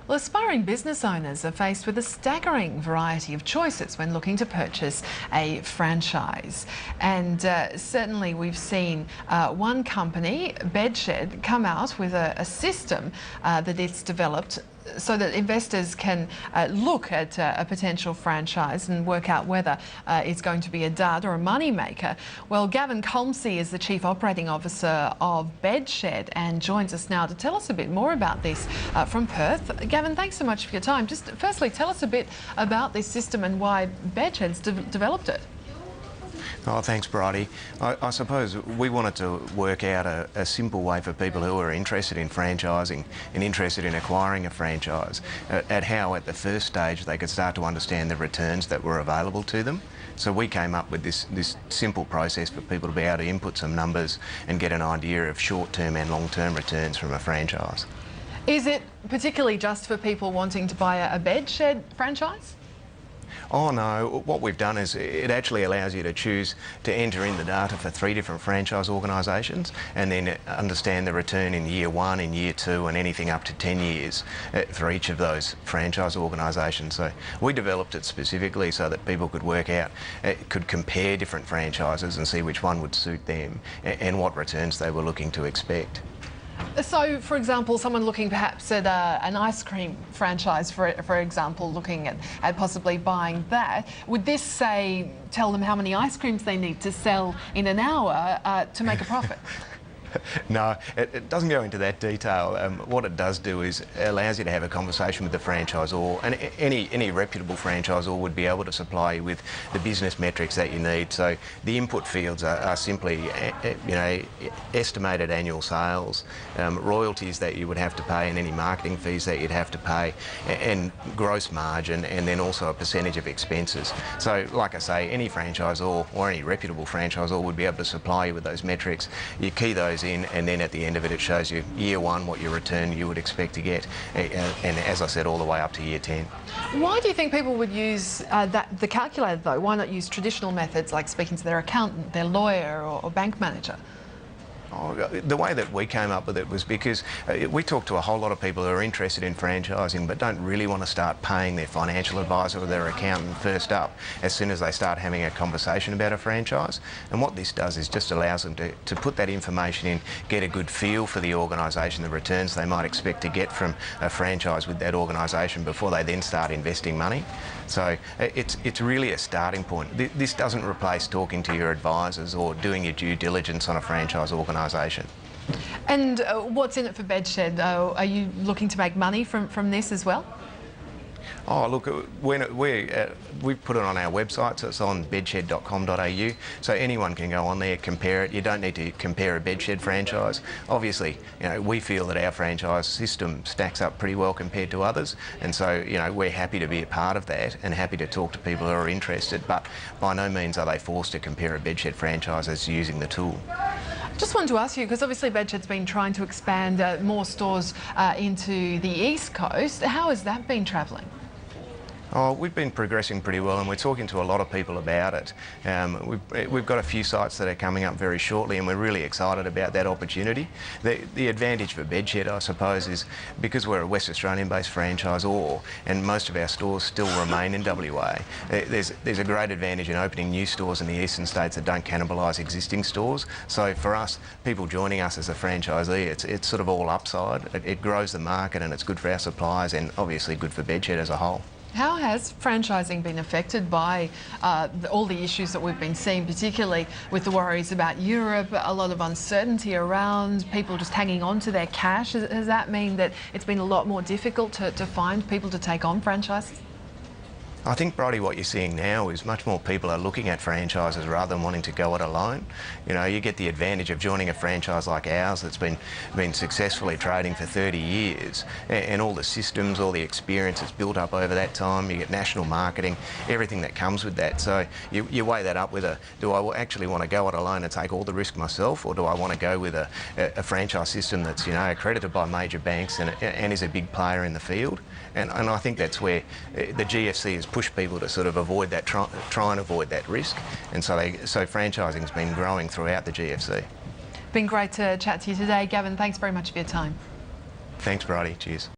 Well, aspiring business owners are faced with a staggering variety of choices when looking to purchase a franchise. And certainly we've seen one company, Bedshed, come out with a system that it's developed so that investors can look at a potential franchise and work out whether it's going to be a dud or a money maker. Well, Gavin Colmsey is the Chief Operating Officer of Bedshed and joins us now to tell us a bit more about this from Perth. Gavin, thanks so much for your time. Just firstly, tell us a bit about this system and why Bedshed's developed it. Oh, thanks, Bridie. I suppose we wanted to work out a simple way for people who are interested in franchising and interested in acquiring a franchise at how at the first stage they could start to understand the returns that were available to them. So we came up with this simple process for people to be able to input some numbers and get an idea of short-term and long-term returns from a franchise. Is it particularly just for people wanting to buy a Bedshed franchise? Oh no, what we've done is it actually allows you to choose to enter in the data for 3 different franchise organisations and then understand the return in year 1, in year 2 and anything up to 10 years for each of those franchise organisations. So we developed it specifically so that people could work out, could compare different franchises and see which one would suit them and what returns they were looking to expect. So, for example, someone looking perhaps at an ice cream franchise, for example, looking at possibly buying that, would this, say, tell them how many ice creams they need to sell in an hour to make a profit? No, it doesn't go into that detail. What it does do is it allows you to have a conversation with the franchisor, and any reputable franchisor would be able to supply you with the business metrics that you need. So the input fields are simply, estimated annual sales, royalties that you would have to pay, and any marketing fees that you'd have to pay, and gross margin, and then also a percentage of expenses. So, like I say, any franchisor or any reputable franchisor would be able to supply you with those metrics. You key those in, and then at the end of it, it shows you year 1 what your return you would expect to get, and as I said, all the way up to year 10. Why do you think people would use the calculator though? Why not use traditional methods like speaking to their accountant, their lawyer or bank manager? The way that we came up with it was because we talk to a whole lot of people who are interested in franchising but don't really want to start paying their financial advisor or their accountant first up as soon as they start having a conversation about a franchise. And what this does is just allows them to put that information in, get a good feel for the organisation, the returns they might expect to get from a franchise with that organisation before they then start investing money. So it's really a starting point. This doesn't replace talking to your advisors or doing your due diligence on a franchise organisation. And what's in it for Bedshed? Are you looking to make money from this as well? Oh, look, we've put it on our website, so it's on bedshed.com.au, so anyone can go on there, compare it. You don't need to compare a Bedshed franchise. Obviously, we feel that our franchise system stacks up pretty well compared to others, and so, we're happy to be a part of that and happy to talk to people who are interested, but by no means are they forced to compare a Bedshed franchise as using the tool. Just wanted to ask you, because obviously Bedshed's been trying to expand more stores into the East Coast. How has that been travelling? Oh, we've been progressing pretty well, and we're talking to a lot of people about it. We've got a few sites that are coming up very shortly, and we're really excited about that opportunity. The advantage for Bedshed, I suppose, is because we're a West Australian-based franchisor, and most of our stores still remain in WA. There's a great advantage in opening new stores in the eastern states that don't cannibalise existing stores. So for us, people joining us as a franchisee, it's sort of all upside. It grows the market, and it's good for our suppliers, and obviously good for Bedshed as a whole. How has franchising been affected by all the issues that we've been seeing, particularly with the worries about Europe, a lot of uncertainty around, people just hanging on to their cash? Does that mean that it's been a lot more difficult to find people to take on franchises? I think, Bridie, what you're seeing now is much more people are looking at franchises rather than wanting to go it alone. You get the advantage of joining a franchise like ours that's been successfully trading for 30 years, and all the systems, all the experience that's built up over that time. You get national marketing, everything that comes with that. So you weigh that up with do I actually want to go it alone and take all the risk myself, or do I want to go with a franchise system that's accredited by major banks and is a big player in the field? And I think that's where the GFC has push people to sort of avoid that, try and avoid that risk, and so franchising's been growing throughout the GFC. Been great to chat to you today, Gavin. Thanks very much for your time. Thanks, Bridie. Cheers.